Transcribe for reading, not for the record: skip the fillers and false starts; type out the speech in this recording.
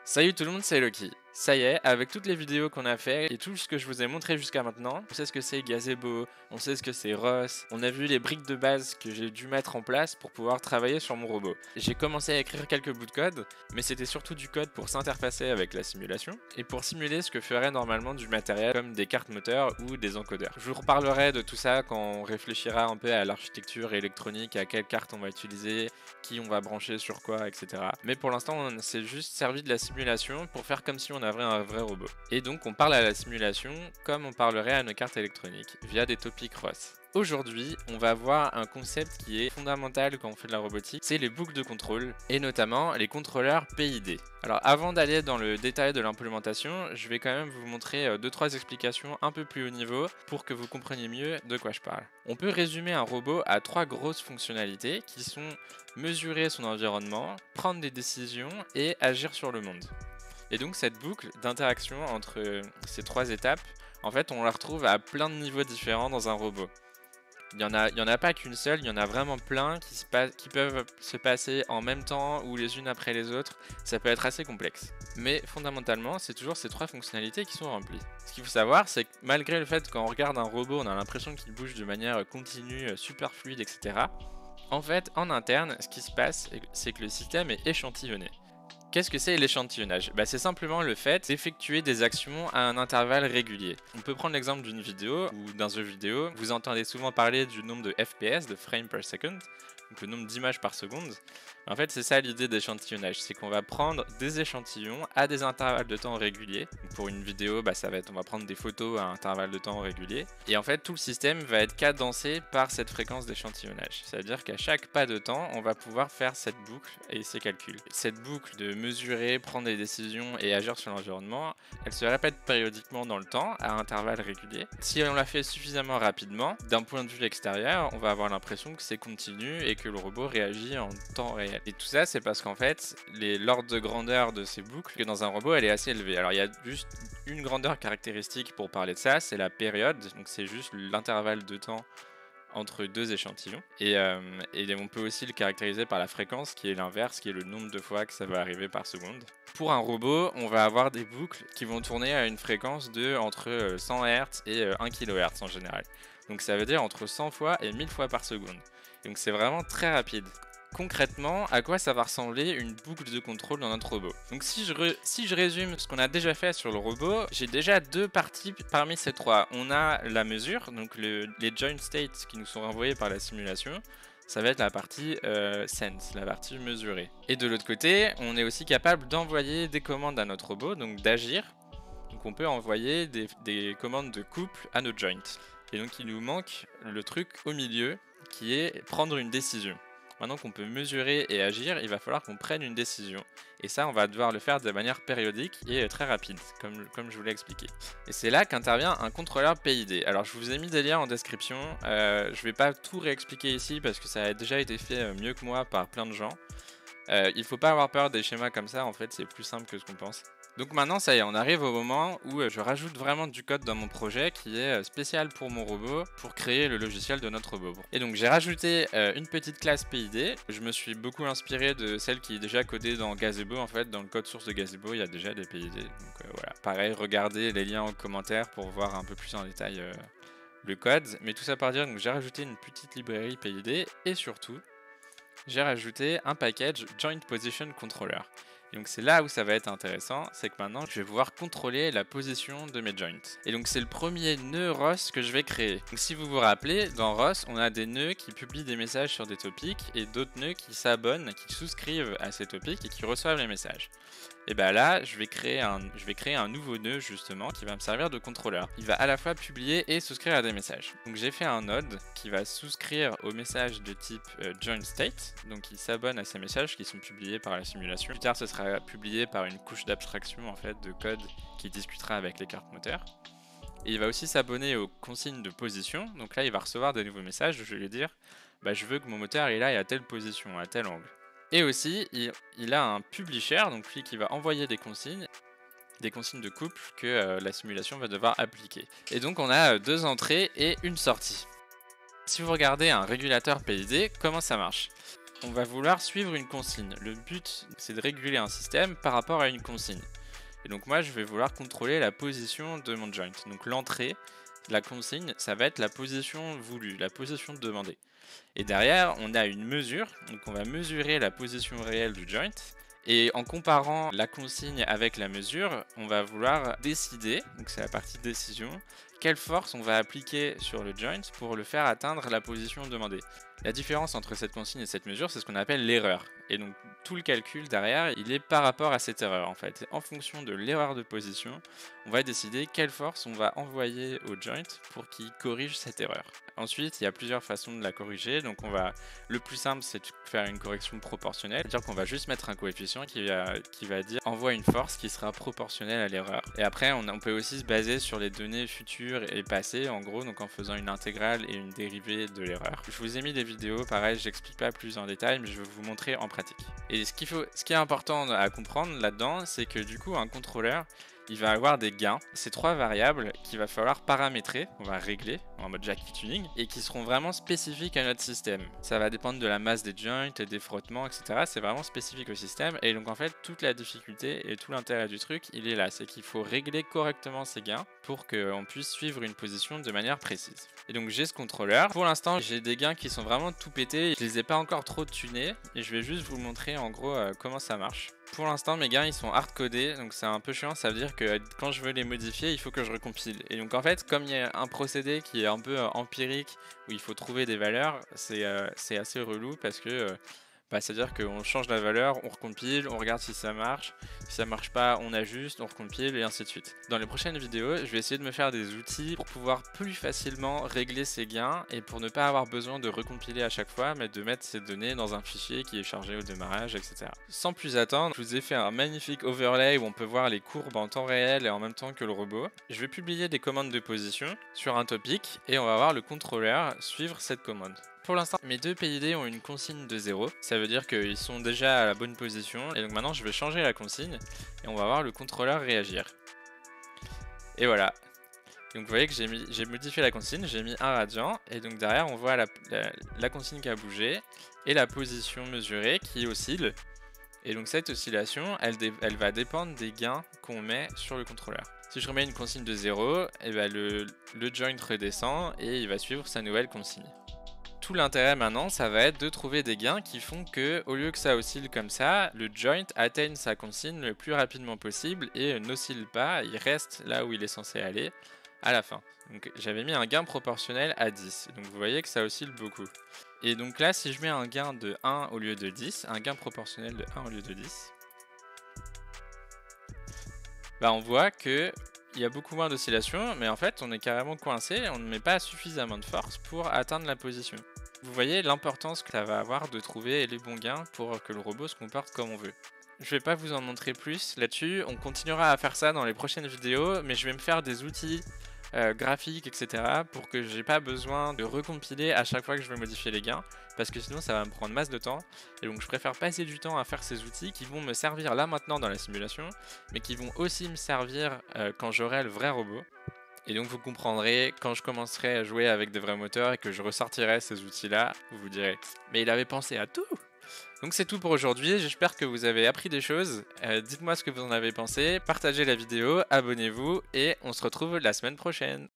Salut tout le monde, c'est Loki. Ça y est, avec toutes les vidéos qu'on a fait et tout ce que je vous ai montré jusqu'à maintenant, on sait ce que c'est Gazebo, on sait ce que c'est Ross, on a vu les briques de base que j'ai dû mettre en place pour pouvoir travailler sur mon robot. J'ai commencé à écrire quelques bouts de code, mais c'était surtout du code pour s'interfacer avec la simulation et pour simuler ce que ferait normalement du matériel comme des cartes moteurs ou des encodeurs. Je vous reparlerai de tout ça quand on réfléchira un peu à l'architecture électronique, à quelle carte on va utiliser, qui on va brancher sur quoi, etc. Mais pour l'instant, on s'est juste servi de la simulation pour faire comme si on avait un vrai robot. Et donc, on parle à la simulation comme on parlerait à nos cartes électroniques, via des topics ROS. Aujourd'hui, on va voir un concept qui est fondamental quand on fait de la robotique, c'est les boucles de contrôle, et notamment les contrôleurs PID. Alors avant d'aller dans le détail de l'implémentation, je vais quand même vous montrer 2-3 explications un peu plus haut niveau pour que vous compreniez mieux de quoi je parle. On peut résumer un robot à 3 grosses fonctionnalités qui sont mesurer son environnement, prendre des décisions et agir sur le monde. Et donc cette boucle d'interaction entre ces 3 étapes, en fait on la retrouve à plein de niveaux différents dans un robot. Il y en a pas qu'une seule, il y en a vraiment plein qui peuvent se passer en même temps ou les unes après les autres. Ça peut être assez complexe. Mais fondamentalement, c'est toujours ces 3 fonctionnalités qui sont remplies. Ce qu'il faut savoir, c'est que malgré le fait quand on regarde un robot, on a l'impression qu'il bouge de manière continue, super fluide, etc. En fait, en interne, ce qui se passe, c'est que le système est échantillonné. Qu'est-ce que c'est l'échantillonnage? C'est simplement le fait d'effectuer des actions à un intervalle régulier. On peut prendre l'exemple d'une vidéo ou d'un jeu vidéo. Vous entendez souvent parler du nombre de FPS, de frames per second, donc le nombre d'images par seconde. En fait, c'est ça l'idée d'échantillonnage, c'est qu'on va prendre des échantillons à des intervalles de temps réguliers. Donc pour une vidéo, on va prendre des photos à un intervalle de temps régulier. Et en fait, tout le système va être cadencé par cette fréquence d'échantillonnage. C'est-à-dire qu'à chaque pas de temps, on va pouvoir faire cette boucle et ces calculs. Cette boucle de mesurer, prendre des décisions et agir sur l'environnement, elle se répète périodiquement dans le temps, à intervalles réguliers. Si on la fait suffisamment rapidement, d'un point de vue extérieur, on va avoir l'impression que c'est continu et que le robot réagit en temps réel. Et tout ça, c'est parce qu'en fait, l'ordre de grandeur de ces boucles, que dans un robot, elle est assez élevée. Alors, il y a juste une grandeur caractéristique pour parler de ça, c'est la période. Donc, c'est juste l'intervalle de temps entre 2 échantillons. Et on peut aussi le caractériser par la fréquence, qui est l'inverse, qui est le nombre de fois que ça va arriver par seconde. Pour un robot, on va avoir des boucles qui vont tourner à une fréquence de entre 100 Hz et 1 kHz en général. Donc, ça veut dire entre 100 fois et 1000 fois par seconde. Donc, c'est vraiment très rapide. Concrètement, à quoi ça va ressembler une boucle de contrôle dans notre robot? Donc si je résume ce qu'on a déjà fait sur le robot, j'ai déjà 2 parties parmi ces 3. On a la mesure, donc les joint states qui nous sont renvoyés par la simulation. Ça va être la partie sense, la partie mesurée. Et de l'autre côté, on est aussi capable d'envoyer des commandes à notre robot, donc d'agir. Donc on peut envoyer des commandes de couple à nos joints. Et donc il nous manque le truc au milieu, qui est prendre une décision. Maintenant qu'on peut mesurer et agir, il va falloir qu'on prenne une décision. Et ça, on va devoir le faire de manière périodique et très rapide, comme je vous l'ai expliqué. Et c'est là qu'intervient un contrôleur PID. Alors, je vous ai mis des liens en description. Je ne vais pas tout réexpliquer ici parce que ça a déjà été fait mieux que moi par plein de gens. Il ne faut pas avoir peur des schémas comme ça, en fait, c'est plus simple que ce qu'on pense. Donc maintenant, ça y est, on arrive au moment où je rajoute vraiment du code dans mon projet qui est spécial pour mon robot, pour créer le logiciel de notre robot. Et donc j'ai rajouté une petite classe PID. Je me suis beaucoup inspiré de celle qui est déjà codée dans Gazebo. En fait, dans le code source de Gazebo, il y a déjà des PID. Donc voilà, pareil, regardez les liens en commentaire pour voir un peu plus en détail le code. Mais tout ça par dire, donc j'ai rajouté une petite librairie PID et surtout, j'ai rajouté un package Joint Position Controller. Et donc c'est là où ça va être intéressant, c'est que maintenant je vais pouvoir contrôler la position de mes joints. Et donc c'est le premier nœud ROS que je vais créer. Donc si vous vous rappelez, dans ROS, on a des nœuds qui publient des messages sur des topics et d'autres nœuds qui s'abonnent, qui souscrivent à ces topics et qui reçoivent les messages. Et là, je vais créer un nouveau nœud justement qui va me servir de contrôleur. Il va à la fois publier et souscrire à des messages. Donc j'ai fait un node qui va souscrire aux messages de type join state, donc il s'abonne à ces messages qui sont publiés par la simulation. Plus tard, ce sera publié par une couche d'abstraction en fait de code qui discutera avec les cartes moteurs. Et il va aussi s'abonner aux consignes de position. Donc là, il va recevoir de nouveaux messages. Je vais lui dire, je veux que mon moteur il aille à telle position, à tel angle. Et aussi, il a un publisher, donc lui qui va envoyer des consignes de couple que la simulation va devoir appliquer. Et donc on a 2 entrées et une sortie. Si vous regardez un régulateur PID, comment ça marche? on va vouloir suivre une consigne. Le but, c'est de réguler un système par rapport à une consigne. Et donc moi, je vais vouloir contrôler la position de mon joint. Donc l'entrée, la consigne, ça va être la position voulue, la position demandée. Et derrière, on a une mesure, donc on va mesurer la position réelle du joint. Et en comparant la consigne avec la mesure, on va vouloir décider, donc c'est la partie décision, quelle force on va appliquer sur le joint pour le faire atteindre la position demandée. La différence entre cette consigne et cette mesure, c'est ce qu'on appelle l'erreur. Et donc tout le calcul derrière, il est par rapport à cette erreur en fait. Et en fonction de l'erreur de position, on va décider quelle force on va envoyer au joint pour qu'il corrige cette erreur. Ensuite, il y a plusieurs façons de la corriger. Donc le plus simple, c'est de faire une correction proportionnelle. C'est-à-dire qu'on va juste mettre un coefficient qui va dire envoie une force qui sera proportionnelle à l'erreur. Et après, on peut aussi se baser sur les données futures et passées, en gros, donc en faisant une intégrale et une dérivée de l'erreur. Je vous ai mis des vidéos, pareil, j'explique pas plus en détail, mais je vais vous montrer en pratique. Et ce qui est important à comprendre là-dedans, c'est que du coup, un contrôleur, il va avoir des gains. C'est 3 variables qu'il va falloir paramétrer, on va régler en mode Jackie Tuning, et qui seront vraiment spécifiques à notre système. Ça va dépendre de la masse des joints, des frottements, etc. C'est vraiment spécifique au système. Et donc en fait, toute la difficulté et tout l'intérêt du truc, il est là. C'est qu'il faut régler correctement ces gains pour qu'on puisse suivre une position de manière précise. Et donc j'ai ce contrôleur. Pour l'instant, j'ai des gains qui sont vraiment tout pétés. Je les ai pas encore trop tunés. Et je vais juste vous montrer en gros comment ça marche. Pour l'instant, mes gains ils sont hard-codés, donc c'est un peu chiant. Ça veut dire que quand je veux les modifier, il faut que je recompile. Et donc en fait, comme il y a un procédé qui est un peu empirique, où il faut trouver des valeurs, c'est assez relou parce que c'est-à-dire qu'on change la valeur, on recompile, on regarde si ça marche pas, on ajuste, on recompile et ainsi de suite. Dans les prochaines vidéos, je vais essayer de me faire des outils pour pouvoir plus facilement régler ces gains et pour ne pas avoir besoin de recompiler à chaque fois, mais de mettre ces données dans un fichier qui est chargé au démarrage, etc. Sans plus attendre, je vous ai fait un magnifique overlay où on peut voir les courbes en temps réel et en même temps que le robot. Je vais publier des commandes de position sur un topic et on va voir le contrôleur suivre cette commande. Pour l'instant, mes deux PID ont une consigne de 0. Ça veut dire qu'ils sont déjà à la bonne position. Et donc maintenant, je vais changer la consigne et on va voir le contrôleur réagir. Et voilà. Donc vous voyez que j'ai modifié la consigne, j'ai mis 1 radian. Et donc derrière, on voit la consigne qui a bougé et la position mesurée qui oscille. Et donc cette oscillation, elle va dépendre des gains qu'on met sur le contrôleur. Si je remets une consigne de 0, et ben le joint redescend et il va suivre sa nouvelle consigne. Tout l'intérêt maintenant, ça va être de trouver des gains qui font que, au lieu que ça oscille comme ça, le joint atteigne sa consigne le plus rapidement possible et n'oscille pas, il reste là où il est censé aller à la fin. Donc j'avais mis un gain proportionnel à 10, donc vous voyez que ça oscille beaucoup. Et donc là, si je mets un gain de 1 au lieu de 10, un gain proportionnel de 1 au lieu de 10, on voit que il y a beaucoup moins d'oscillations, mais en fait on est carrément coincé, on ne met pas suffisamment de force pour atteindre la position. Vous voyez l'importance que ça va avoir de trouver les bons gains pour que le robot se comporte comme on veut. Je vais pas vous en montrer plus là-dessus, on continuera à faire ça dans les prochaines vidéos, mais je vais me faire des outils graphiques, etc. pour que j'ai pas besoin de recompiler à chaque fois que je veux modifier les gains, parce que sinon ça va me prendre masse de temps, et donc je préfère passer du temps à faire ces outils qui vont me servir là maintenant dans la simulation, mais qui vont aussi me servir quand j'aurai le vrai robot. Et donc vous comprendrez, quand je commencerai à jouer avec des vrais moteurs et que je ressortirai ces outils-là, vous vous direz « Mais il avait pensé à tout !» Donc c'est tout pour aujourd'hui, j'espère que vous avez appris des choses. Dites-moi ce que vous en avez pensé, partagez la vidéo, abonnez-vous et on se retrouve la semaine prochaine.